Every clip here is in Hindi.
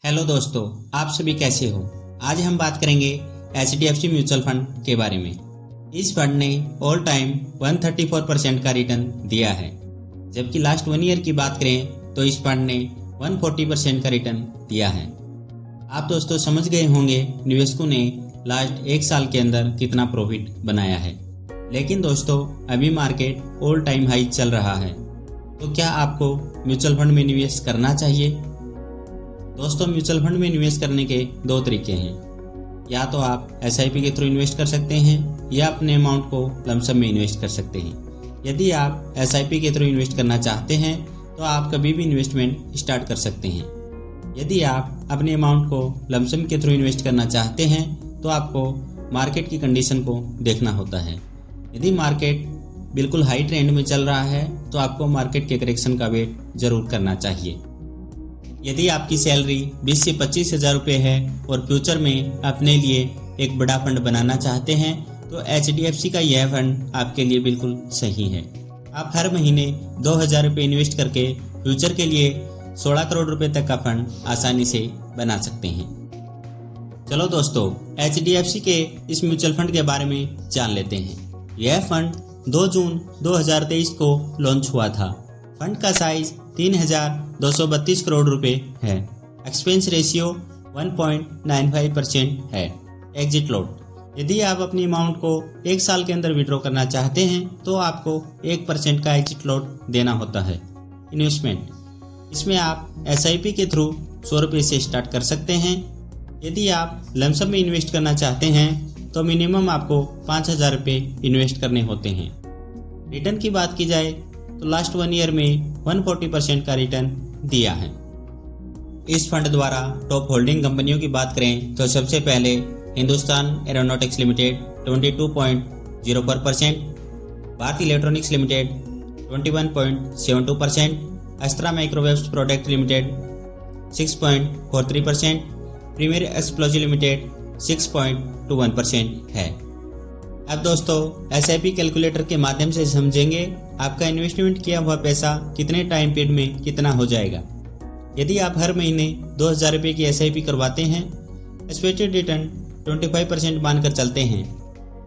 हेलो दोस्तों, आप सभी कैसे हो। आज हम बात करेंगे HDFC म्यूचुअल फंड के बारे में। इस फंड ने ऑल टाइम 134% का रिटर्न दिया है, जबकि लास्ट 1 ईयर की बात करें तो इस फंड ने 140% का रिटर्न दिया है। आप दोस्तों समझ गए होंगे निवेशकों ने लास्ट 1 साल के अंदर कितना प्रॉफिट बनाया है। लेकिन दोस्तों अभी मार्केट ऑल टाइम हाई चल रहा है, तो क्या आपको म्यूचुअल फंड में निवेश करना चाहिए? दोस्तों म्यूचुअल फंड में निवेश करने के 2 तरीके हैं। या तो आप SIP के थ्रू इन्वेस्ट कर सकते हैं या अपने अमाउंट को लमसम में इन्वेस्ट कर सकते हैं। यदि आप SIP के थ्रू इन्वेस्ट करना चाहते हैं तो आप कभी भी इन्वेस्टमेंट स्टार्ट कर सकते हैं। यदि आप अपने अमाउंट को लमसम के थ्रू इन्वेस्ट करना चाहते हैं तो आपको मार्केट की कंडीशन को देखना होता है। यदि मार्केट बिल्कुल हाई ट्रेंड में चल रहा है तो आपको मार्केट के करेक्शन का वेट जरूर करना चाहिए। यदि आपकी सैलरी 20 से 25 हज़ार रुपये है और फ्यूचर में अपने लिए एक बड़ा फंड बनाना चाहते हैं तो HDFC का यह फंड आपके लिए बिल्कुल सही है। आप हर महीने 2,000 रुपये इन्वेस्ट करके फ्यूचर के लिए 16 करोड़ रुपए तक का फंड आसानी से बना सकते हैं। चलो दोस्तों HDFC के इस म्यूचुअल फंड के बारे में जान लेते हैं। यह फंड 2 जून 2023 को लॉन्च हुआ था। फंड का साइज 3,232 करोड़ रुपए है। एक्सपेंस रेशियो 1.95% है। एग्जिट लोड, यदि आप अपनी अमाउंट को 1 साल के अंदर विड्रॉ करना चाहते हैं तो आपको 1% का एग्जिट लोड देना होता है। इन्वेस्टमेंट, इसमें आप SIP के थ्रू 100 रुपये से स्टार्ट कर सकते हैं। यदि आप लमसम में इन्वेस्ट करना चाहते हैं तो मिनिमम आपको 5,000 रुपये इन्वेस्ट करने होते हैं। रिटर्न की बात की जाए तो लास्ट 1 ईयर में 140% का रिटर्न दिया है। इस फंड द्वारा टॉप होल्डिंग कंपनियों की बात करें तो सबसे पहले Hindustan aeronautics limited 22.04%, Bharat electronics limited 21.72%, Astra microwaves product limited 6.43%, premier explosive limited 6.21% है। अब दोस्तों SIP कैलकुलेटर के माध्यम से समझेंगे आपका इन्वेस्टमेंट किया हुआ पैसा कितने टाइम पीरियड में कितना हो जाएगा। यदि आप हर महीने 2,000 रुपये की SIP करवाते हैं, एक्सपेक्टेड रिटर्न 25% मानकर चलते हैं,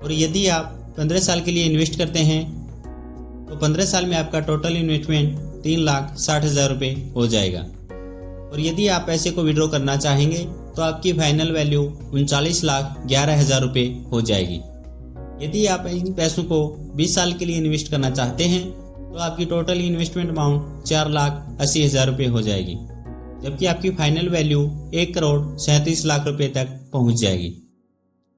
और यदि आप 15 साल के लिए इन्वेस्ट करते हैं तो 15 साल में आपका टोटल इन्वेस्टमेंट 3,60,000 रुपये हो जाएगा। और यदि आप पैसे को विड्रॉ करना चाहेंगे तो आपकी फाइनल वैल्यू 39,11,000 रुपये हो जाएगी। यदि आप इन पैसों को 20 साल के लिए इन्वेस्ट करना चाहते हैं तो आपकी टोटल इन्वेस्टमेंट अमाउंट 4,80,000 रुपये हो जाएगी, जबकि आपकी फाइनल वैल्यू 1,37,00,000 रुपये तक पहुंच जाएगी।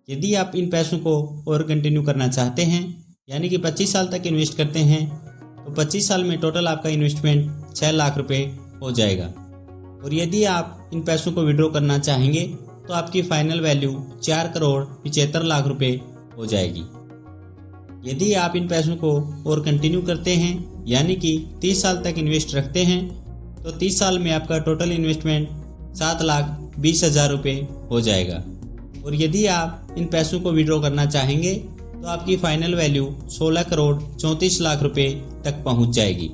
यदि आप इन पैसों को और कंटिन्यू करना चाहते हैं, यानी कि 25 साल तक इन्वेस्ट करते हैं, तो 25 साल में टोटल आपका इन्वेस्टमेंट 6 लाख रुपये हो जाएगा। और यदि आप इन पैसों को विड्रॉ करना चाहेंगे तो आपकी फाइनल वैल्यू 4,75,00,000 रुपये हो जाएगी। यदि आप इन पैसों को और कंटिन्यू करते हैं, यानी कि 30 साल तक इन्वेस्ट रखते हैं, तो 30 साल में आपका टोटल इन्वेस्टमेंट 7,20,000 रुपये हो जाएगा। और यदि आप इन पैसों को विड्रॉ करना चाहेंगे तो आपकी फाइनल वैल्यू 16,34,00,000 रुपये तक पहुंच जाएगी।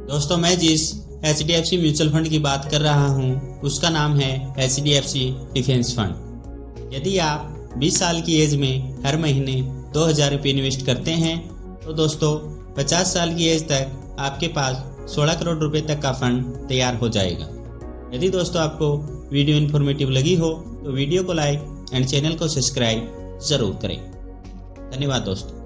दोस्तों मैं जिस HDFC म्यूचुअल फंड की बात कर रहा हूं उसका नाम है HDFC डिफेंस फंड। यदि आप 20 साल की एज में हर महीने 2,000 रुपये इन्वेस्ट करते हैं तो दोस्तों 50 साल की एज तक आपके पास 16 करोड़ रुपए तक का फंड तैयार हो जाएगा। यदि दोस्तों आपको वीडियो इन्फॉर्मेटिव लगी हो तो वीडियो को लाइक एंड चैनल को सब्सक्राइब ज़रूर करें। धन्यवाद दोस्तों।